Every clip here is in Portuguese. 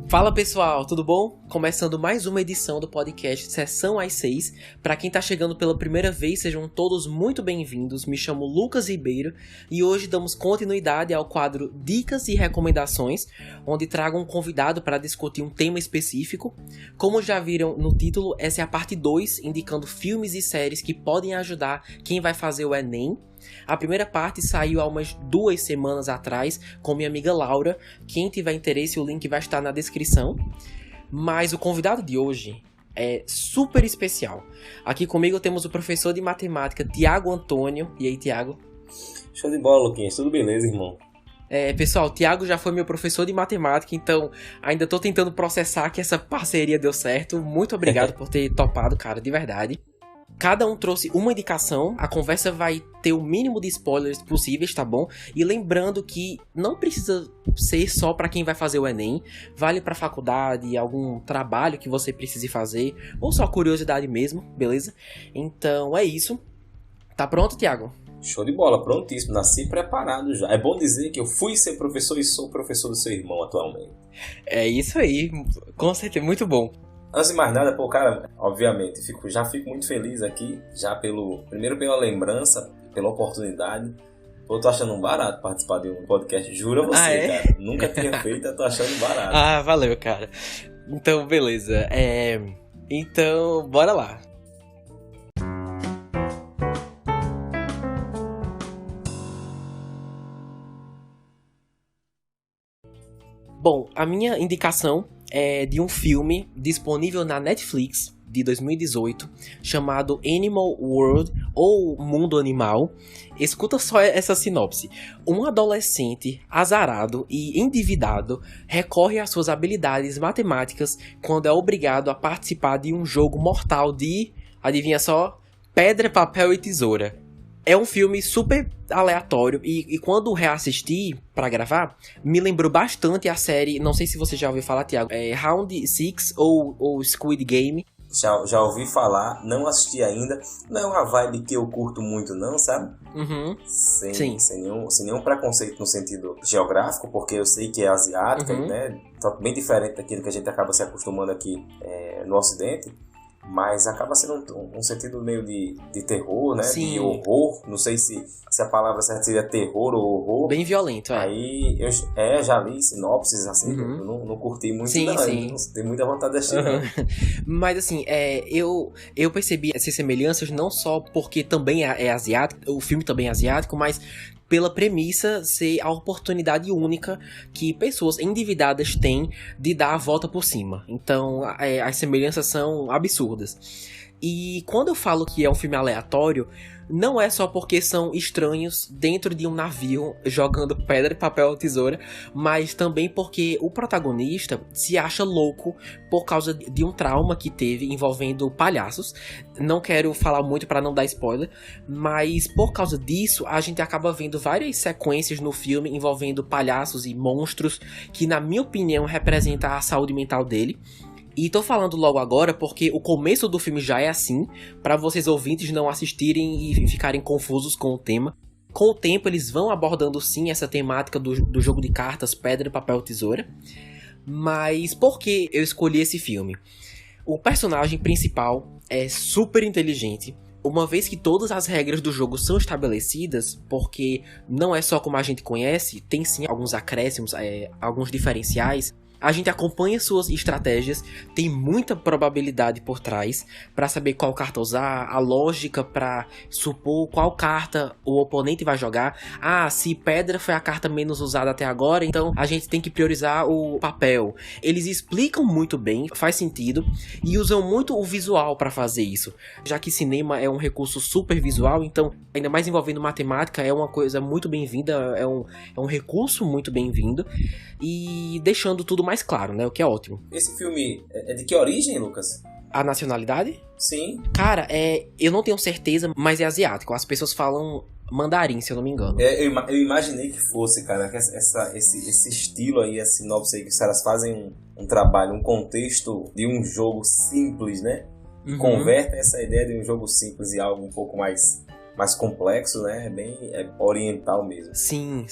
Fala pessoal, tudo bom? Começando mais uma edição do podcast Sessão às 6. Para quem tá chegando pela primeira vez, sejam todos muito bem-vindos. Me chamo Lucas Ribeiro e hoje damos continuidade ao quadro Dicas e Recomendações, onde trago um convidado para discutir um tema específico. Como já viram no título, essa é a parte 2, indicando filmes e séries que podem ajudar quem vai fazer o Enem. A primeira parte saiu há umas 2 semanas atrás com minha amiga Laura. Quem tiver interesse, o link vai estar na descrição. Mas o convidado de hoje é super especial. Aqui comigo temos o professor de matemática Tiago Antônio. E aí, Tiago? Show de bola, Luquinhas. Tudo beleza, irmão? Pessoal, o Tiago já foi meu professor de matemática, então ainda tô tentando processar que essa parceria deu certo. Muito obrigado por ter topado, cara, de verdade. Cada um trouxe uma indicação, a conversa vai ter o mínimo de spoilers possíveis, tá bom? E lembrando que não precisa ser só pra quem vai fazer o Enem, vale pra faculdade, algum trabalho que você precise fazer, ou só curiosidade mesmo, beleza? Então é isso. Tá pronto, Thiago? Show de bola, prontíssimo, nasci preparado já. É bom dizer que eu fui ser professor e sou professor do seu irmão atualmente. É isso aí, com certeza, muito bom. Antes de mais nada, cara, obviamente, já fico muito feliz aqui, primeiro pela lembrança, pela oportunidade. Eu tô achando barato participar de um podcast, juro a você, cara. Nunca tinha feito, eu tô achando barato. Valeu, cara. Então, beleza. Então, bora lá. Bom, a minha indicação é de um filme disponível na Netflix de 2018 chamado Animal World ou Mundo Animal. Escuta só essa sinopse. Um adolescente azarado e endividado recorre às suas habilidades matemáticas quando é obrigado a participar de um jogo mortal de, adivinha só, pedra, papel e tesoura. É um filme super aleatório e quando reassisti pra gravar, me lembrou bastante a série, não sei se você já ouviu falar, Thiago, Round 6 ou Squid Game. Já ouvi falar, não assisti ainda, não é uma vibe que eu curto muito não, sabe? Uhum. Sem nenhum preconceito no sentido geográfico, porque eu sei que é asiática, né? Bem diferente daquilo que a gente acaba se acostumando aqui no Ocidente. Mas acaba sendo um sentido meio de terror, né? Sim. De horror. Não sei se a palavra certa seria terror ou horror. Bem violento, Aí eu já li sinopses assim, eu não curti muito, sim. Não tenho muita vontade de assistir, não. Mas assim, eu percebi essas semelhanças não só porque também é asiático, o filme também é asiático, mas pela premissa ser a oportunidade única que pessoas endividadas têm de dar a volta por cima. Então, as semelhanças são absurdas. E quando eu falo que é um filme aleatório, não é só porque são estranhos dentro de um navio jogando pedra, papel ou tesoura, mas também porque o protagonista se acha louco por causa de um trauma que teve envolvendo palhaços. Não quero falar muito para não dar spoiler, mas por causa disso a gente acaba vendo várias sequências no filme envolvendo palhaços e monstros que, na minha opinião, representam a saúde mental dele. E tô falando logo agora porque o começo do filme já é assim, para vocês ouvintes não assistirem e ficarem confusos com o tema. Com o tempo eles vão abordando sim essa temática do jogo de cartas, pedra, papel, tesoura. Mas por que eu escolhi esse filme? O personagem principal é super inteligente, uma vez que todas as regras do jogo são estabelecidas, porque não é só como a gente conhece, tem sim alguns acréscimos, alguns diferenciais. A gente acompanha suas estratégias, tem muita probabilidade por trás para saber qual carta usar, a lógica para supor qual carta o oponente vai jogar. Se pedra foi a carta menos usada até agora, então a gente tem que priorizar o papel. Eles explicam muito bem, faz sentido, e usam muito o visual para fazer isso. Já que cinema é um recurso super visual, então ainda mais envolvendo matemática, é uma coisa muito bem-vinda, é um recurso muito bem-vindo, e deixando tudo mais claro, né? O que é ótimo. Esse filme é de que origem, Lucas? A nacionalidade? Sim. Cara, eu não tenho certeza, mas é asiático. As pessoas falam mandarim, se eu não me engano. Eu imaginei que fosse, cara, que esse estilo aí, essa sinopse aí, que os caras fazem um trabalho, um contexto de um jogo simples, né? Convertem essa ideia de um jogo simples em algo um pouco mais complexo, né? É bem oriental mesmo. Sim,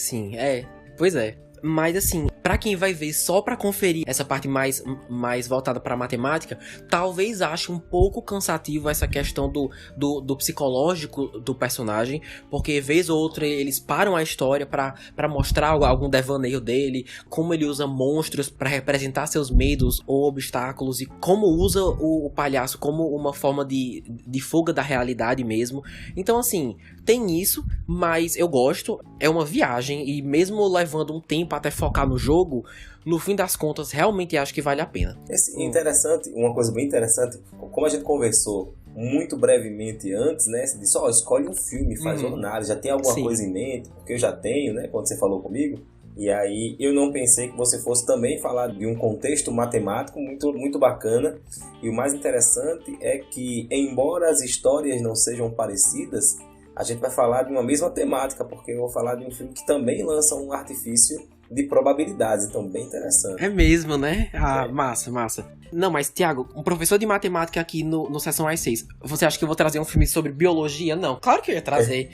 pois é. Mas assim, pra quem vai ver só pra conferir essa parte mais voltada pra matemática, talvez ache um pouco cansativo essa questão do psicológico do personagem, porque vez ou outra eles param a história pra mostrar algum devaneio dele, como ele usa monstros pra representar seus medos ou obstáculos, e como usa o palhaço como uma forma de fuga da realidade mesmo. Então assim, tem isso, mas eu gosto, é uma viagem, e mesmo levando um tempo até focar no jogo, no fim das contas, realmente acho que vale a pena. Interessante, uma coisa bem interessante, como a gente conversou muito brevemente antes, né? Você disse, escolhe um filme, faz uma análise, já tem alguma coisa em mente, porque eu já tenho, né? Quando você falou comigo. E aí eu não pensei que você fosse também falar de um contexto matemático muito, muito bacana. E o mais interessante é que, embora as histórias não sejam parecidas, a gente vai falar de uma mesma temática, porque eu vou falar de um filme que também lança um artifício de probabilidades, então bem interessante. É mesmo, né? Massa. Não, mas Thiago, um professor de matemática aqui no Sessão às 6, você acha que eu vou trazer um filme sobre biologia? Não, claro que eu ia trazer.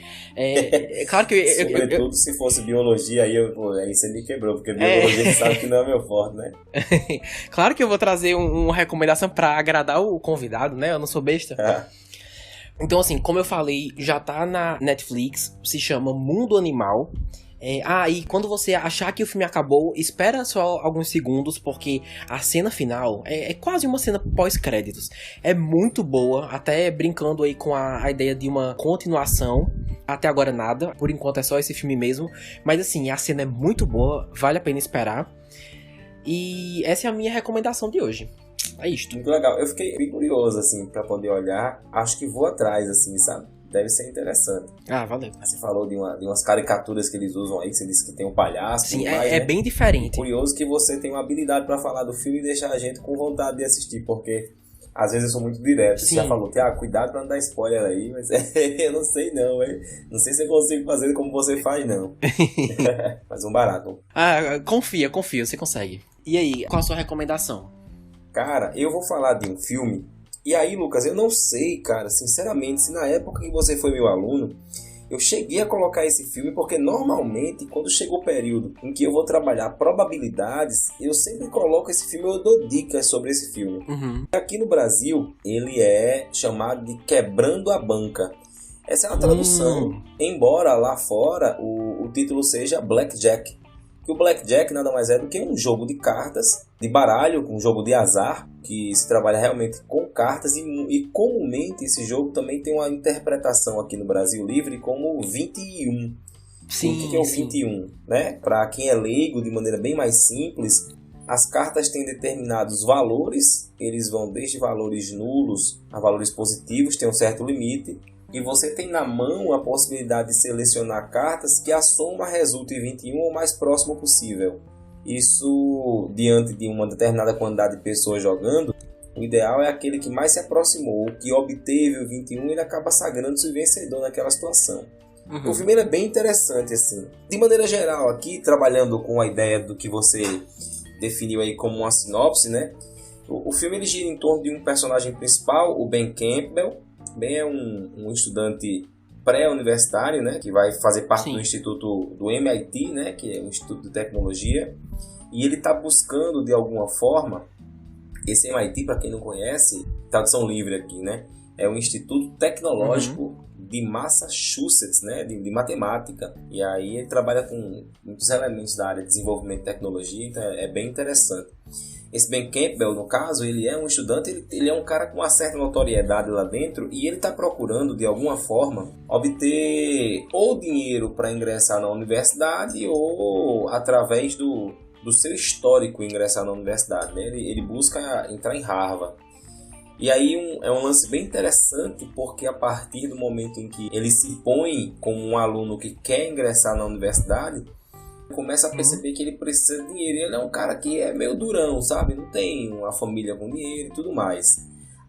Claro que Sobretudo se fosse biologia, aí você me quebrou, porque biologia você sabe que não é meu forte, né? Claro que eu vou trazer uma recomendação pra agradar o convidado, né? Eu não sou besta. Então, assim, como eu falei, já tá na Netflix, se chama Mundo Animal. E quando você achar que o filme acabou, espera só alguns segundos, porque a cena final é quase uma cena pós-créditos. É muito boa, até brincando aí com a ideia de uma continuação. Até agora nada, por enquanto é só esse filme mesmo. Mas assim, a cena é muito boa, vale a pena esperar. E essa é a minha recomendação de hoje. É isto. Muito legal. Eu fiquei bem curioso, assim, pra poder olhar. Acho que vou atrás, assim, sabe? Deve ser interessante. Valeu. Você falou de umas caricaturas que eles usam aí, que você disse que tem um palhaço. Sim, mais, né? Bem diferente. Curioso que você tem uma habilidade pra falar do filme e deixar a gente com vontade de assistir, porque às vezes eu sou muito direto. Sim. Você já falou, Tiago, cuidado pra não dar spoiler aí, mas eu não sei não, hein? Não sei se eu consigo fazer como você faz, não. Mas um barato. Confia, você consegue. E aí, qual a sua recomendação? Cara, eu vou falar de um filme. E aí, Lucas, eu não sei, cara, sinceramente, se na época que você foi meu aluno, eu cheguei a colocar esse filme, porque normalmente, quando chega o período em que eu vou trabalhar probabilidades, eu sempre coloco esse filme, eu dou dicas sobre esse filme. Aqui no Brasil, ele é chamado de Quebrando a Banca. Essa é a tradução, embora lá fora o título seja Blackjack. Que o Blackjack nada mais é do que um jogo de cartas, de baralho, um jogo de azar, que se trabalha realmente com cartas, e comumente esse jogo também tem uma interpretação aqui no Brasil Livre como 21. Sim, o que é o 21? Né? Para quem é leigo, de maneira bem mais simples, as cartas têm determinados valores, eles vão desde valores nulos a valores positivos, tem um certo limite. E você tem na mão a possibilidade de selecionar cartas que a soma resulte em 21 o mais próximo possível. Isso, diante de uma determinada quantidade de pessoas jogando, o ideal é aquele que mais se aproximou, o que obteve o 21, ele acaba sagrando-se vencedor naquela situação. O filme é bem interessante, assim. De maneira geral, aqui, trabalhando com a ideia do que você definiu aí como uma sinopse, né? O filme ele gira em torno de um personagem principal, o Ben Campbell. Ben é um estudante pré-universitário, né, que vai fazer parte do instituto do MIT, né, que é um instituto de tecnologia, e ele está buscando de alguma forma, esse MIT, para quem não conhece, tradução livre aqui, né, é um instituto tecnológico de Massachusetts, né, de matemática, e aí ele trabalha com muitos elementos da área de desenvolvimento de tecnologia, então é bem interessante. Esse Ben Campbell, no caso, ele é um estudante, ele é um cara com uma certa notoriedade lá dentro, e ele está procurando, de alguma forma, obter ou dinheiro para ingressar na universidade ou através do seu histórico ingressar na universidade, né? Ele busca entrar em Harvard. E aí é um lance bem interessante, porque a partir do momento em que ele se põe como um aluno que quer ingressar na universidade, começa a perceber que ele precisa de dinheiro. Ele é um cara que é meio durão, sabe? Não tem uma família com dinheiro e tudo mais.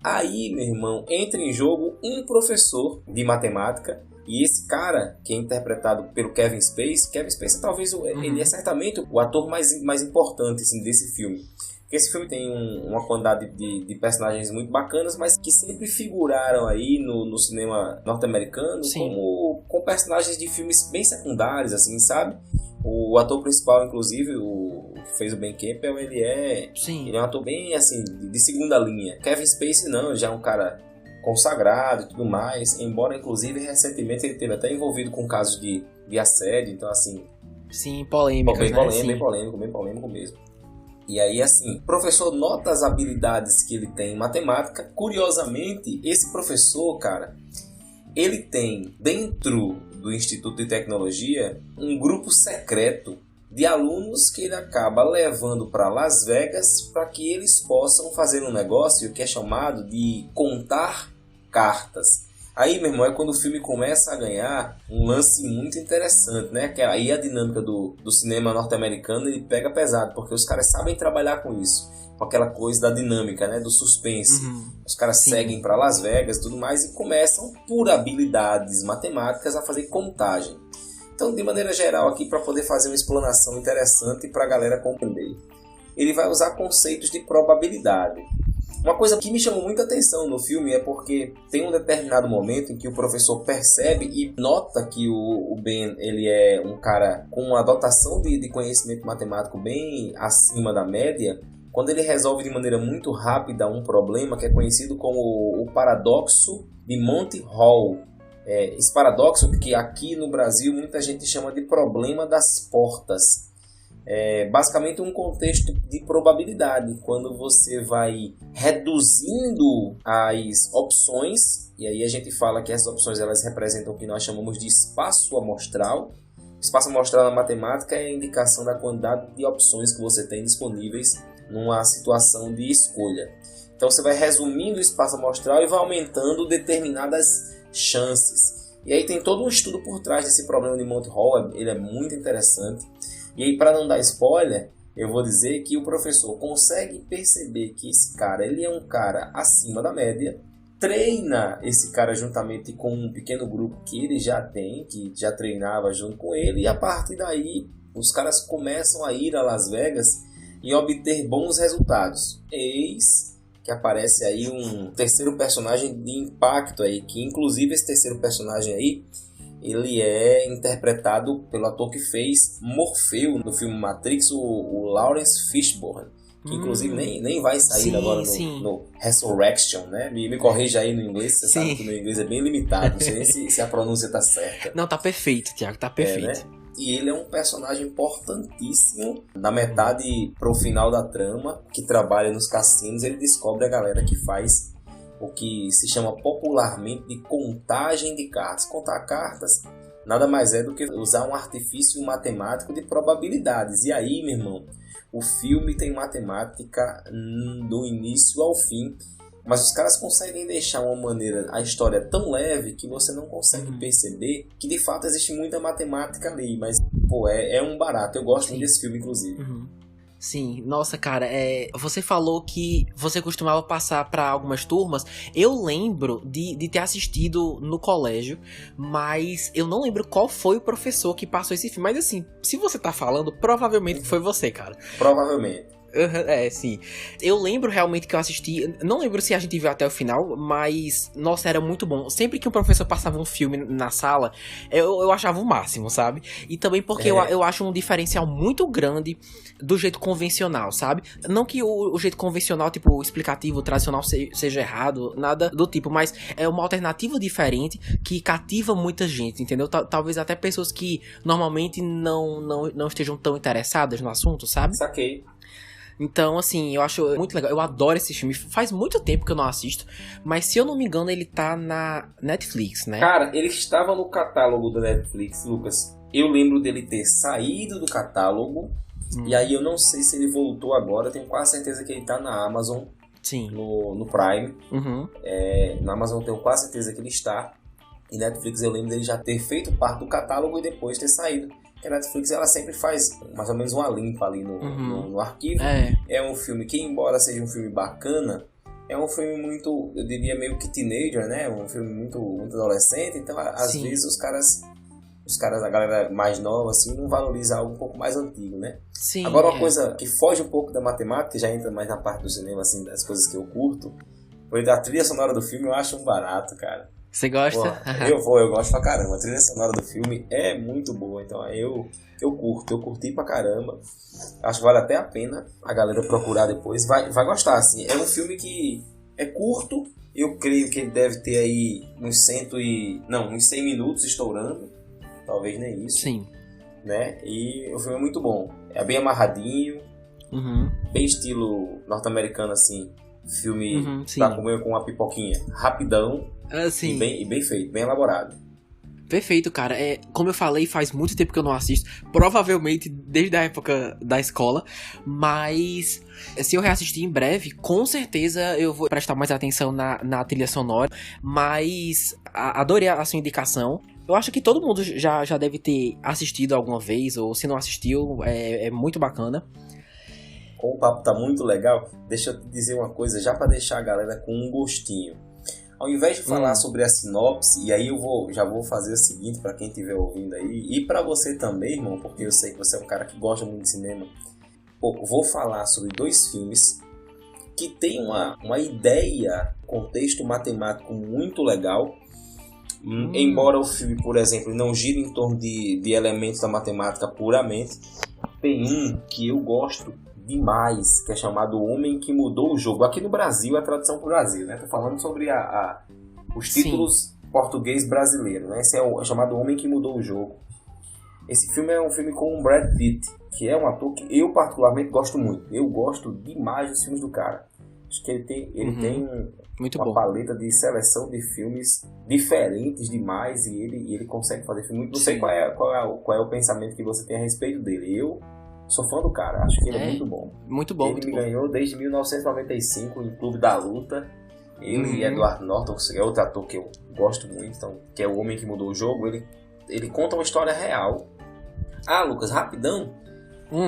Aí, meu irmão, entra em jogo um professor de matemática. E esse cara, que é interpretado pelo Kevin Spacey. Kevin Spacey talvez ele é certamente o ator mais importante assim, desse filme. Porque esse filme tem uma quantidade de personagens muito bacanas, mas que sempre figuraram aí no cinema norte-americano com personagens de filmes bem secundários, assim, sabe? O ator principal, inclusive, o que fez o Ben Campbell, ele é um ator bem, assim, de segunda linha. Kevin Spacey não, já é um cara consagrado e tudo mais, embora, inclusive, recentemente ele teve até envolvido com casos de assédio, então, assim... Sim, polêmicas, bem polêmico mesmo. E aí, assim, o professor nota as habilidades que ele tem em matemática. Curiosamente, esse professor, cara, ele tem, dentro do Instituto de Tecnologia, um grupo secreto de alunos que ele acaba levando para Las Vegas para que eles possam fazer um negócio que é chamado de contar cartas. Aí, meu irmão, é quando o filme começa a ganhar um lance muito interessante, né? Que aí a dinâmica do cinema norte-americano, ele pega pesado, porque os caras sabem trabalhar com isso, com aquela coisa da dinâmica, né? Do suspense. Os caras seguem para Las Vegas e tudo mais e começam, por habilidades matemáticas, a fazer contagem. Então, de maneira geral, aqui, para poder fazer uma explanação interessante para a galera compreender, ele vai usar conceitos de probabilidade. Uma coisa que me chamou muita atenção no filme é porque tem um determinado momento em que o professor percebe e nota que o Ben, ele é um cara com uma dotação de conhecimento matemático bem acima da média, quando ele resolve de maneira muito rápida um problema que é conhecido como o paradoxo de Monty Hall. Esse paradoxo que aqui no Brasil muita gente chama de problema das portas. É basicamente um contexto de probabilidade, quando você vai reduzindo as opções, e aí a gente fala que essas opções elas representam o que nós chamamos de espaço amostral. Espaço amostral na matemática é a indicação da quantidade de opções que você tem disponíveis numa situação de escolha. Então você vai resumindo o espaço amostral e vai aumentando determinadas chances. E aí tem todo um estudo por trás desse problema de Monty Hall, ele é muito interessante. E aí, para não dar spoiler, eu vou dizer que o professor consegue perceber que esse cara, ele é um cara acima da média, treina esse cara juntamente com um pequeno grupo que ele já tem, que já treinava junto com ele, e a partir daí os caras começam a ir a Las Vegas e obter bons resultados. Eis que aparece aí um terceiro personagem de impacto aí, que inclusive esse terceiro personagem aí, ele é interpretado pelo ator que fez Morfeu no filme Matrix, o Lawrence Fishburne, que inclusive nem vai sair agora no Resurrection, né? Me corrija aí no inglês, você sabe que o meu inglês é bem limitado, não sei nem se a pronúncia tá certa. Não, tá perfeito, Thiago, tá perfeito. Né? E ele é um personagem importantíssimo. Na metade pro final da trama, que trabalha nos cassinos, ele descobre a galera que faz o que se chama popularmente de contagem de cartas. Contar cartas nada mais é do que usar um artifício matemático de probabilidades. E aí, meu irmão, o filme tem matemática do início ao fim, mas os caras conseguem deixar a história tão leve que você não consegue perceber que de fato existe muita matemática ali, mas pô, é um barato. Eu gosto muito desse filme, inclusive. Sim, nossa, cara, você falou que você costumava passar pra algumas turmas. Eu lembro de ter assistido no colégio, mas eu não lembro qual foi o professor que passou esse filme. Mas assim, se você tá falando, provavelmente foi você, cara. Provavelmente. Sim. Eu lembro realmente que eu assisti. Não lembro se a gente viu até o final, mas nossa, era muito bom. Sempre que o professor passava um filme na sala, eu achava o máximo, sabe? E também porque eu acho um diferencial muito grande do jeito convencional, sabe? Não que o jeito convencional, tipo, explicativo, tradicional seja errado, nada do tipo, mas é uma alternativa diferente que cativa muita gente, entendeu? Talvez até pessoas que normalmente não estejam tão interessadas no assunto, sabe? Saquei. Então, assim, eu acho muito legal. Eu adoro esse filme. Faz muito tempo que eu não assisto, mas se eu não me engano, ele tá na Netflix, né? Cara, ele estava no catálogo da Netflix, Lucas. Eu lembro dele ter saído do catálogo, e aí eu não sei se ele voltou agora. Eu tenho quase certeza que ele tá na Amazon. Sim. No Prime. Na Amazon eu tenho quase certeza que ele está. E Netflix eu lembro dele já ter feito parte do catálogo e depois ter saído. Porque a Netflix ela sempre faz mais ou menos uma limpa ali no arquivo. É um filme que, embora seja um filme bacana, é um filme muito, eu diria, meio que teenager, né? Um filme muito, muito adolescente. Então, às vezes, os caras, a galera mais nova, assim, não valoriza algo um pouco mais antigo, né? Sim, agora, uma coisa que foge um pouco da matemática, já entra mais na parte do cinema, assim, das coisas que eu curto, foi da trilha sonora do filme, eu acho um barato, cara. Você Pô, gosta? eu gosto pra caramba. A trilha sonora do filme é muito boa, então eu curti pra caramba. Acho que vale até a pena a galera procurar depois. Vai gostar, assim. É um filme que é curto, eu creio que ele deve ter aí uns 100 minutos estourando, talvez nem isso. Sim. Né? E o filme é muito bom. É bem amarradinho, bem estilo norte-americano, assim. Filme pra comer com uma pipoquinha. Rapidão e bem feito, bem elaborado. Perfeito, cara. Como eu falei, faz muito tempo que eu não assisto. Provavelmente desde a época da escola. Mas se eu reassistir em breve, com certeza eu vou prestar mais atenção na trilha sonora. Mas adorei a sua indicação. Eu acho que todo mundo já deve ter assistido alguma vez. Ou se não assistiu, é muito bacana. Como o papo tá muito legal, deixa eu te dizer uma coisa, já para deixar a galera com um gostinho. Ao invés de falar sobre a sinopse, e aí já vou fazer o seguinte para quem estiver ouvindo aí, e para você também, irmão, porque eu sei que você é um cara que gosta muito de cinema. Vou falar sobre 2 filmes que tem uma ideia, contexto matemático muito legal. Embora o filme, por exemplo, não gire em torno de elementos da matemática puramente, tem um que eu gosto demais, que é chamado O Homem que Mudou o Jogo. Aqui no Brasil, a tradução para o Brasil, né? Tô falando sobre os títulos português brasileiro, né? Esse é chamado O Homem que Mudou o Jogo. Esse filme é um filme com o Brad Pitt, que é um ator que eu particularmente gosto muito. Eu gosto demais dos filmes do cara. Acho que ele tem uma paleta de seleção de filmes diferentes demais e ele consegue fazer filme muito. Não sei qual é o pensamento que você tem a respeito dele. Eu sou fã do cara, acho que ele é muito bom. Muito bom. Ele me ganhou desde 1995 em Clube da Luta. Ele e Edward Norton, que é outro ator que eu gosto muito, então, que é O Homem que Mudou o Jogo. Ele conta uma história real. Ah, Lucas, rapidão.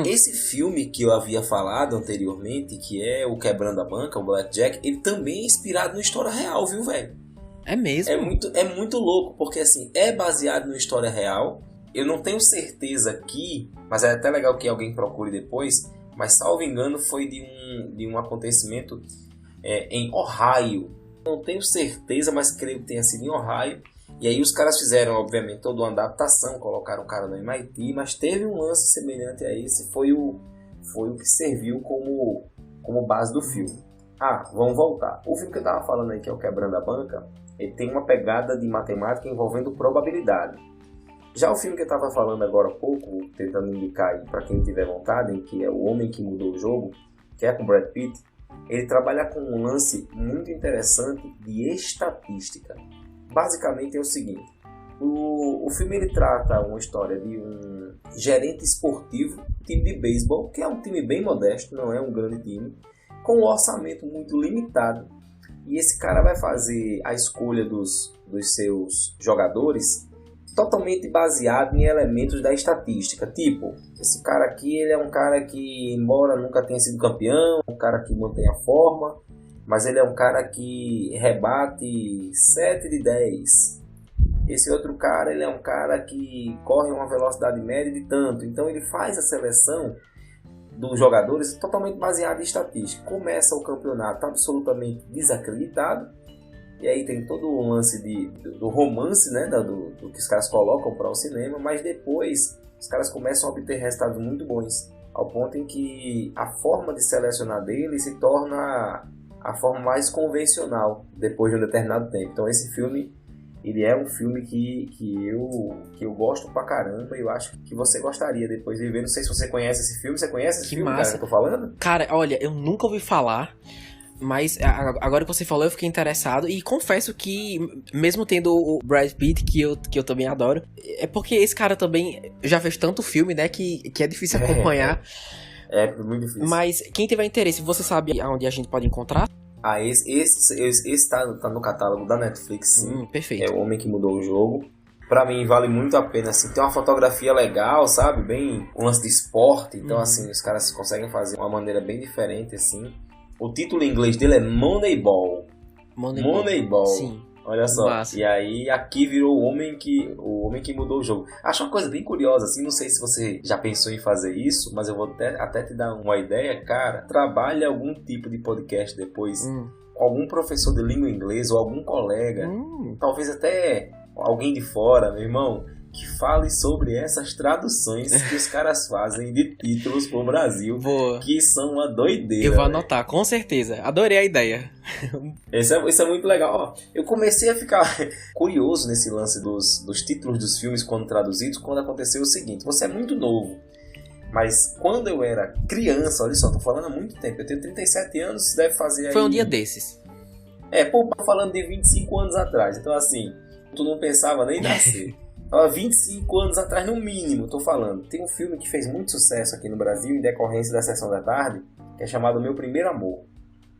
Esse filme que eu havia falado anteriormente, que é o Quebrando a Banca, o Blackjack, ele também é inspirado numa história real, viu, velho? É mesmo? É muito louco, porque assim, é baseado numa história real. Eu não tenho certeza aqui, mas é até legal que alguém procure depois, mas salvo engano foi de um acontecimento em Ohio. Não tenho certeza, mas creio que tenha sido em Ohio. E aí os caras fizeram, obviamente, toda uma adaptação, colocaram o cara no MIT, mas teve um lance semelhante a esse, foi o que serviu como base do filme. Vamos voltar. O filme que eu tava falando aí, que é o Quebrando a Banca, ele tem uma pegada de matemática envolvendo probabilidade. Já o filme que eu estava falando agora há pouco, tentando indicar aí para quem tiver vontade, que é O Homem que Mudou o Jogo, que é com Brad Pitt, ele trabalha com um lance muito interessante de estatística. Basicamente é o seguinte, o filme ele trata uma história de um gerente esportivo, time de beisebol, que é um time bem modesto, não é um grande time, com um orçamento muito limitado, e esse cara vai fazer a escolha dos seus jogadores totalmente baseado em elementos da estatística. Tipo, esse cara aqui ele é um cara que, embora nunca tenha sido campeão, um cara que mantém a forma, mas ele é um cara que rebate 7 de 10. Esse outro cara, ele é um cara que corre uma velocidade média de tanto. Então ele faz a seleção dos jogadores totalmente baseada em estatística. Começa o campeonato absolutamente desacreditado. E aí tem todo o lance do romance, né, do que os caras colocam para o cinema. Mas depois os caras começam a obter resultados muito bons. Ao ponto em que a forma de selecionar dele se torna a forma mais convencional depois de um determinado tempo. Então esse filme, ele é um filme que eu gosto pra caramba e eu acho que você gostaria depois de ver. Não sei se você conhece esse filme. Você conhece esse filme, cara, que eu tô falando? Cara, olha, eu nunca ouvi falar, mas agora que você falou eu fiquei interessado e confesso que, mesmo tendo o Brad Pitt, que eu também adoro, é porque esse cara também já fez tanto filme, né, que é difícil acompanhar. É muito difícil. Mas quem tiver interesse, você sabe aonde a gente pode encontrar? Esse tá no catálogo da Netflix, sim. Perfeito. É O Homem que Mudou o Jogo. Pra mim vale muito a pena, assim, tem uma fotografia legal, sabe, bem um lance de esporte, então assim, os caras conseguem fazer de uma maneira bem diferente, assim. O título em inglês dele é Moneyball. Moneyball. Sim. Olha só. Massa. E aí aqui virou o homem que mudou o jogo. Acho uma coisa bem curiosa, assim, não sei se você já pensou em fazer isso, mas eu vou até te dar uma ideia, cara. Trabalhe algum tipo de podcast depois com algum professor de língua inglesa ou algum colega, talvez até alguém de fora, meu irmão, que fale sobre essas traduções que os caras fazem de títulos pro Brasil, Boa. Que são uma doideira. Eu vou anotar, com certeza. Adorei a ideia. Isso é muito legal. Ó, eu comecei a ficar curioso nesse lance dos títulos dos filmes quando traduzidos, quando aconteceu o seguinte: você é muito novo, mas quando eu era criança, olha só, tô falando há muito tempo, eu tenho 37 anos, deve fazer aí... Foi um dia desses. Falando de 25 anos atrás, então assim, tu não pensava nem nascer. 25 anos atrás, no mínimo, tô falando. Tem um filme que fez muito sucesso aqui no Brasil, em decorrência da Sessão da Tarde, que é chamado Meu Primeiro Amor.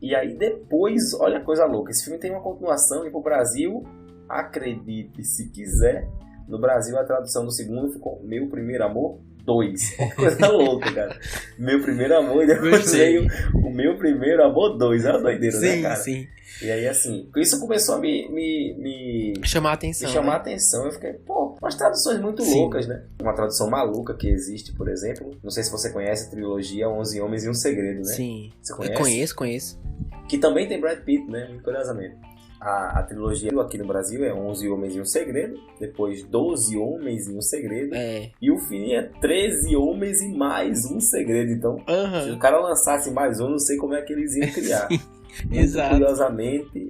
E aí depois, olha a coisa louca, esse filme tem uma continuação e pro Brasil, acredite se quiser, no Brasil a tradução do segundo ficou Meu Primeiro Amor 2. Que coisa louca, cara. Meu Primeiro Amor e depois veio o Meu Primeiro Amor 2. É uma doideira, sim, né, cara? Sim. E aí, assim, isso começou a me chamar a atenção. Me chamar a atenção. Eu fiquei, umas traduções muito loucas, né? Uma tradução maluca que existe, por exemplo. Não sei se você conhece a trilogia 11 Homens e um Segredo, né? Sim. Você conhece? Conheço. Que também tem Brad Pitt, né? Muito curiosamente. A trilogia aqui no Brasil é 11 Homens e um Segredo, depois 12 Homens e um Segredo, e o fim é 13 Homens e mais um Segredo. Então, se o cara lançasse mais um, não sei como é que eles iam criar. Exato.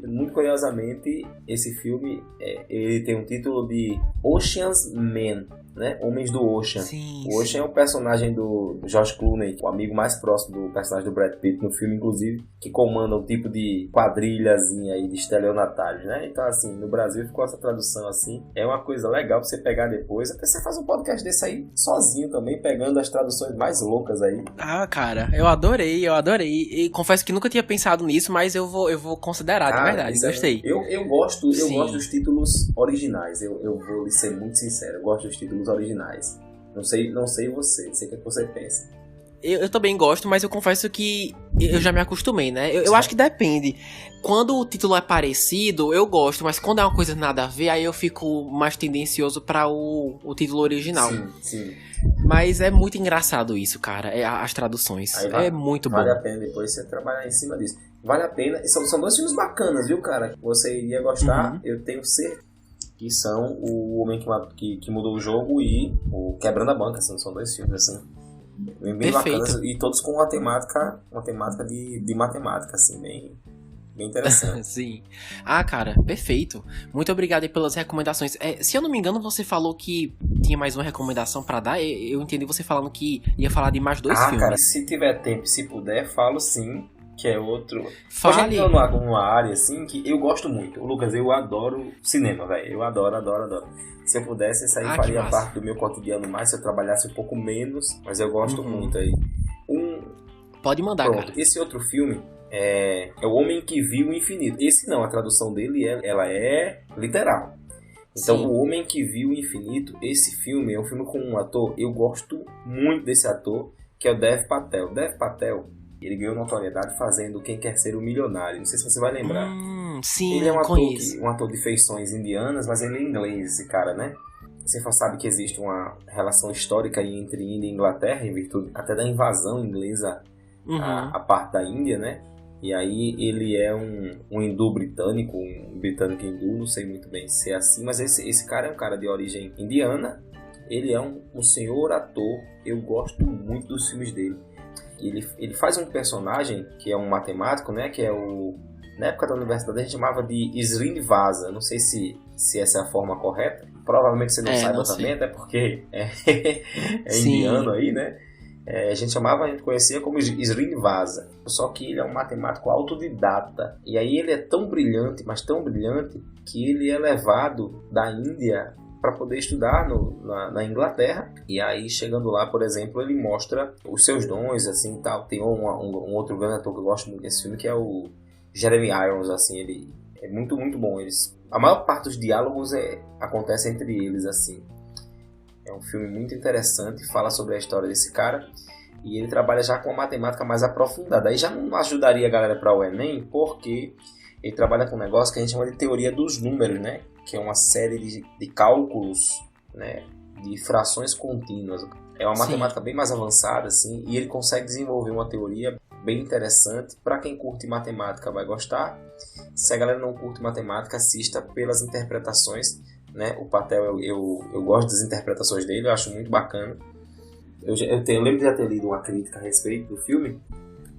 Muito curiosamente, esse filme ele tem um título de Ocean's Men, né? Homens do Ocean. Sim, o Ocean é o personagem do George Clooney, o amigo mais próximo do personagem do Brad Pitt no filme, inclusive, que comanda um tipo de quadrilhazinha aí de estelionatários, né? Então, assim, no Brasil ficou essa tradução assim. É uma coisa legal pra você pegar depois. Até você faz um podcast desse aí sozinho também, pegando as traduções mais loucas aí. Ah, cara, eu adorei. E confesso que nunca tinha pensado nisso, mas eu vou considerar, de verdade. Gostei. Eu gosto dos títulos originais. Eu vou lhe ser muito sincero. Eu gosto dos títulos originais. Não sei você, não sei o que você pensa. Eu também gosto, mas eu confesso que eu já me acostumei, né? Eu acho que depende. Quando o título é parecido, eu gosto, mas quando é uma coisa nada a ver, aí eu fico mais tendencioso para o título original. Sim. Mas é muito engraçado isso, cara. As traduções. É muito bom. Vale a pena depois você trabalhar em cima disso. Vale a pena. E são dois filmes bacanas, viu, cara? Você iria gostar, eu tenho certeza. Que são O Homem que Mudou o Jogo e o Quebrando a Banca, assim, são dois filmes assim, bem bacanas, e todos com uma temática de matemática, assim, bem interessante. Sim. Ah, cara, perfeito. Muito obrigado aí pelas recomendações. Se eu não me engano, você falou que tinha mais uma recomendação pra dar. Eu entendi você falando que ia falar de mais dois filmes. Cara, se tiver tempo, se puder, falo sim. Que é outro... Fale. Hoje numa área, assim, que eu gosto muito. Lucas, eu adoro cinema, velho. Eu adoro. Se eu pudesse, isso aí faria parte do meu cotidiano mais, se eu trabalhasse um pouco menos. Mas eu gosto muito aí. Pode mandar, Pronto, cara. Esse outro filme é O Homem que Viu o Infinito. Esse não, a tradução dele, ela é literal. Então, O Homem que Viu o Infinito, esse filme é um filme com um ator, eu gosto muito desse ator, que é o Dev Patel. Dev Patel, ele ganhou notoriedade fazendo Quem Quer Ser o Milionário. Não sei se você vai lembrar. Sim, ele é um ator de feições indianas, mas ele é inglês, esse cara, né? Você sabe que existe uma relação histórica aí entre Índia e Inglaterra, em virtude até da invasão inglesa à parte da Índia, né? E aí ele é um hindu britânico, um britânico hindu, não sei muito bem se é assim, mas esse cara é um cara de origem indiana. Ele é um senhor ator, eu gosto muito dos filmes dele. Ele faz um personagem que é um matemático, né? Que é na época da universidade a gente chamava de Srinivasa. Não sei se essa é a forma correta. Provavelmente você não saiba também, até porque é indiano aí, né? A gente conhecia como Srinivasa. Só que ele é um matemático autodidata. E aí ele é tão brilhante, mas tão brilhante, que ele é levado da Índia para poder estudar na Inglaterra. E aí, chegando lá, por exemplo, ele mostra os seus dons, assim, tal. Tem um outro grande ator que eu gosto muito desse filme, que é o Jeremy Irons, assim. Ele é muito, muito bom. A maior parte dos diálogos acontece entre eles, assim. É um filme muito interessante, fala sobre a história desse cara. E ele trabalha já com uma matemática mais aprofundada. Aí já não ajudaria a galera para o Enem, porque ele trabalha com um negócio que a gente chama de teoria dos números, né? Que é uma série de cálculos, né, de frações contínuas. É uma matemática bem mais avançada, assim, e ele consegue desenvolver uma teoria bem interessante. Para quem curte matemática vai gostar. Se a galera não curte matemática, assista pelas interpretações, né? O Patel, eu gosto das interpretações dele, eu acho muito bacana. Eu lembro de já ter lido uma crítica a respeito do filme,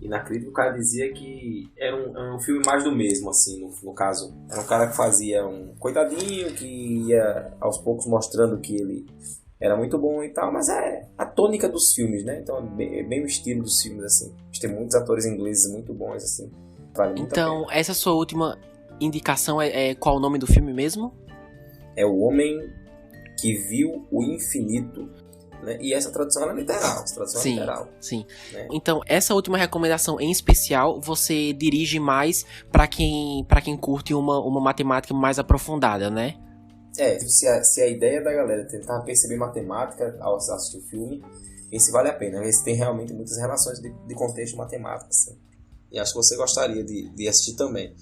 e na crítica o cara dizia que era um filme mais do mesmo, assim, no caso. Era um cara que fazia um coitadinho, que ia aos poucos mostrando que ele era muito bom e tal, mas é a tônica dos filmes, né? Então é bem o estilo dos filmes, assim. A gente tem muitos atores ingleses muito bons, assim. Vale muito então, essa sua última indicação é qual o nome do filme mesmo? É O Homem que Viu o Infinito. Né? E essa tradução é literal. Sim, literal, sim. Né? Então, essa última recomendação em especial, você dirige mais para quem curte uma matemática mais aprofundada, né? Se a ideia da galera é tentar perceber matemática ao assistir o filme, esse vale a pena. Esse tem realmente muitas relações de contexto matemático. Assim. E acho que você gostaria de assistir também.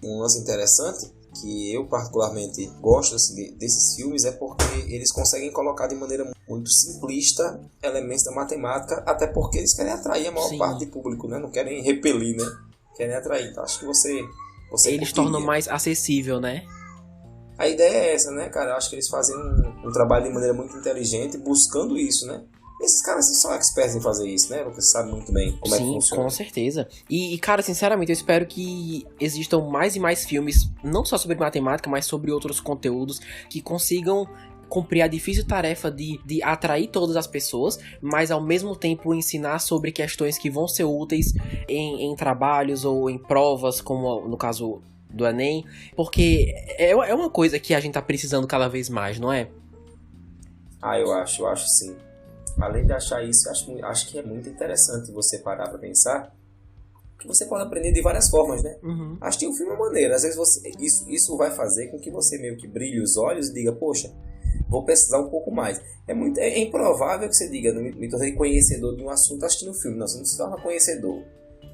Um lance interessante, que eu particularmente gosto desses filmes, é porque eles conseguem colocar de maneira muito simplista elementos da matemática, até porque eles querem atrair a maior parte do público, né? Não querem repelir, né? Querem atrair. Então acho que você eles tornam mais acessível, né? A ideia é essa, né, cara? Eu acho que eles fazem um trabalho de maneira muito inteligente, buscando isso, né? Esses caras são experts em fazer isso, né? Você sabe muito bem como é que funciona. Sim, com certeza. E, cara, sinceramente, eu espero que existam mais e mais filmes, não só sobre matemática, mas sobre outros conteúdos, que consigam cumprir a difícil tarefa de atrair todas as pessoas, mas ao mesmo tempo ensinar sobre questões que vão ser úteis em trabalhos ou em provas, como no caso do Enem, porque é uma coisa que a gente tá precisando cada vez mais, não é? Eu acho sim. Além de achar isso, acho que é muito interessante você parar pra pensar que você pode aprender de várias formas, né? Uhum. Acho que o filme é maneiro. Às vezes isso vai fazer com que você meio que brilhe os olhos e diga, poxa, vou pesquisar um pouco mais. É improvável que você diga, me tornei conhecedor de um assunto assistindo o filme. Não, você não se torna conhecedor.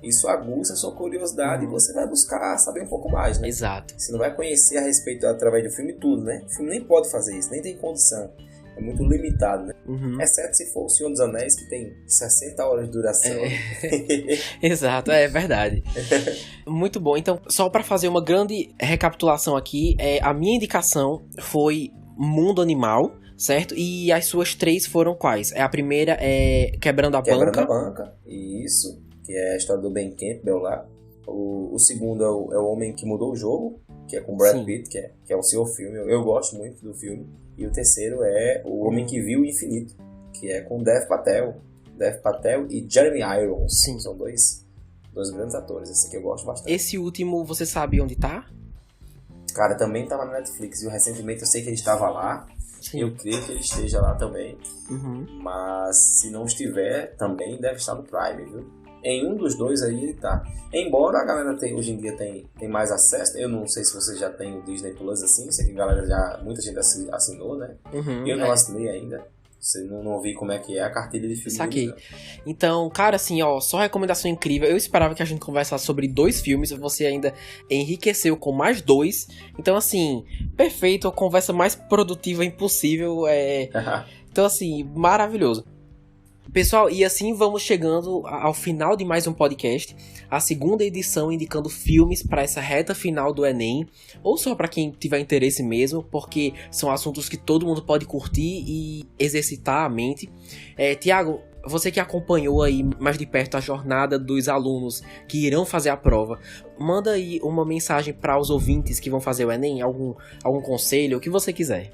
Isso aguça a sua curiosidade e você vai buscar saber um pouco mais, né? Exato. Você não vai conhecer a respeito através do filme tudo, né? O filme nem pode fazer isso, nem tem condição. É muito limitado, né? Uhum. Exceto se for O Senhor dos Anéis, que tem 60 horas de duração. Exato, é verdade. Muito bom. Então, só para fazer uma grande recapitulação aqui, a minha indicação foi Mundo Animal, certo? E as suas 3 foram quais? A primeira é Quebrando a Banca. Quebrando a Banca, isso. Que é a história do Ben Campbell lá. O segundo é o Homem que Mudou o Jogo, que é com Brad Pitt, que é o seu filme. Eu gosto muito do filme. E o terceiro é O Homem que Viu o Infinito, que é com Dev Patel e Jeremy Irons. Sim. São dois grandes atores, esse aqui eu gosto bastante. Esse último, você sabe onde tá? Cara, também tava na Netflix, e recentemente eu sei que ele estava lá. Sim. Eu creio que ele esteja lá também. Uhum. Mas se não estiver, também deve estar no Prime, viu? Em um dos dois aí ele tá. Embora a galera hoje em dia tem mais acesso, eu não sei se você já tem o Disney Plus assim, sei que a galera muita gente assinou, né? Uhum, eu não assinei ainda. Você não vi como é que é a cartilha de filmes. Saquei. Né? Então, cara, assim, ó, só recomendação incrível. Eu esperava que a gente conversasse sobre 2 filmes, você ainda enriqueceu com mais 2. Então, assim, perfeito, a conversa mais produtiva impossível. Então, assim, maravilhoso. Pessoal, e assim vamos chegando ao final de mais um podcast, a segunda edição indicando filmes para essa reta final do Enem, ou só para quem tiver interesse mesmo, porque são assuntos que todo mundo pode curtir e exercitar a mente. Tiago, você que acompanhou aí mais de perto a jornada dos alunos que irão fazer a prova, manda aí uma mensagem para os ouvintes que vão fazer o Enem, algum conselho, o que você quiser.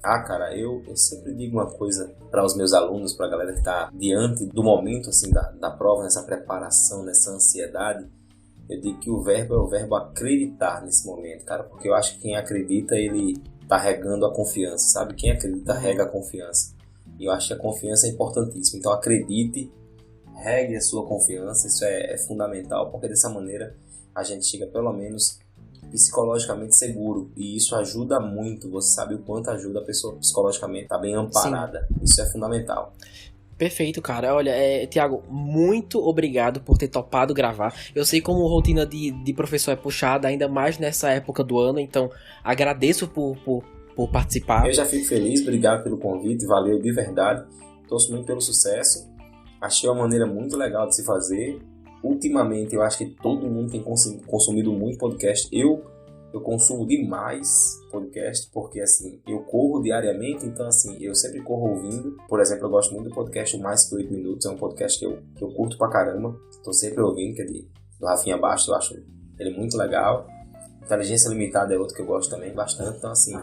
Cara, eu sempre digo uma coisa para os meus alunos, para a galera que está diante do momento assim, da prova, nessa preparação, nessa ansiedade. Eu digo que o verbo é o verbo acreditar nesse momento, cara, porque eu acho que quem acredita, ele tá regando a confiança, sabe? Quem acredita, rega a confiança. E eu acho que a confiança é importantíssima. Então acredite, regue a sua confiança, isso é fundamental, porque dessa maneira a gente chega pelo menos psicologicamente seguro, e isso ajuda muito. Você sabe o quanto ajuda a pessoa psicologicamente estar bem amparada. Sim. Isso é fundamental. Perfeito, cara. Olha, Tiago, muito obrigado por ter topado gravar. Eu sei como rotina de professor é puxada, ainda mais nessa época do ano, então agradeço por participar. Eu já fico feliz, obrigado pelo convite, valeu de verdade. Torço muito pelo sucesso. Achei uma maneira muito legal de se fazer. Ultimamente, eu acho que todo mundo tem consumido muito podcast. Eu consumo demais podcast, porque assim, eu corro diariamente, então assim, eu sempre corro ouvindo. Por exemplo, eu gosto muito do podcast O Mais Que 8 Minutos, é um podcast que eu curto pra caramba. Tô sempre ouvindo, que é do Rafinha Bastos, eu acho ele muito legal. Inteligência Limitada é outro que eu gosto também bastante, então assim,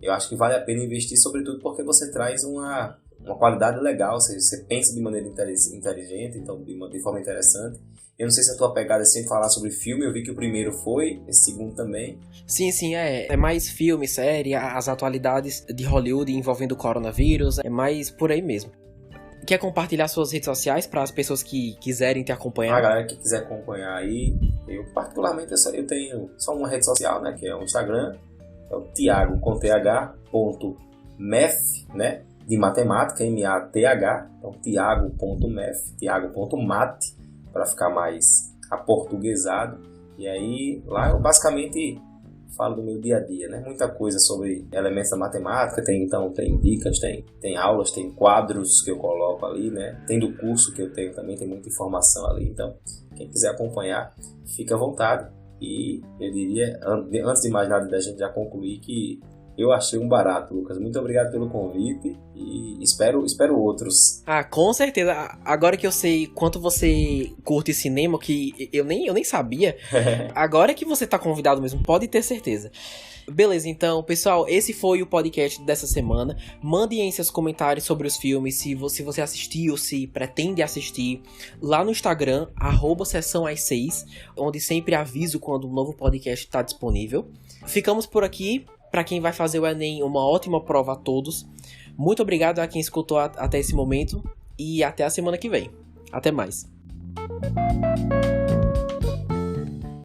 eu acho que vale a pena investir, sobretudo porque você traz uma qualidade legal, você pensa de maneira inteligente, então de forma interessante. Eu não sei se a tua pegada é sempre falar sobre filme, eu vi que o primeiro foi, esse segundo também. Sim, é mais filme, série, as atualidades de Hollywood envolvendo o coronavírus, é mais por aí mesmo. Quer compartilhar suas redes sociais para as pessoas que quiserem te acompanhar? A galera que quiser acompanhar aí, eu particularmente eu tenho só uma rede social, né, que é o Instagram, é o Thiago com th.meth, né, de matemática, M-A-T-H, então Thiago.meth, Thiago.mate, para ficar mais aportuguesado. E aí, lá eu basicamente falo do meu dia a dia, né? Muita coisa sobre elementos da matemática, tem dicas, tem aulas, tem quadros que eu coloco ali, né? Tem do curso que eu tenho também, tem muita informação ali. Então, quem quiser acompanhar, fica à vontade. E eu diria, antes de mais nada da gente já concluir, que eu achei um barato, Lucas. Muito obrigado pelo convite e espero outros. Ah, com certeza. Agora que eu sei quanto você curte cinema, que eu nem sabia, agora que você tá convidado mesmo, pode ter certeza. Beleza, então, pessoal, esse foi o podcast dessa semana. Mandem aí seus comentários sobre os filmes, se você assistiu, se pretende assistir, lá no Instagram, @sessãoas6, onde sempre aviso quando um novo podcast está disponível. Ficamos por aqui. Para quem vai fazer o Enem, uma ótima prova a todos. Muito obrigado a quem escutou até esse momento e até a semana que vem. Até mais.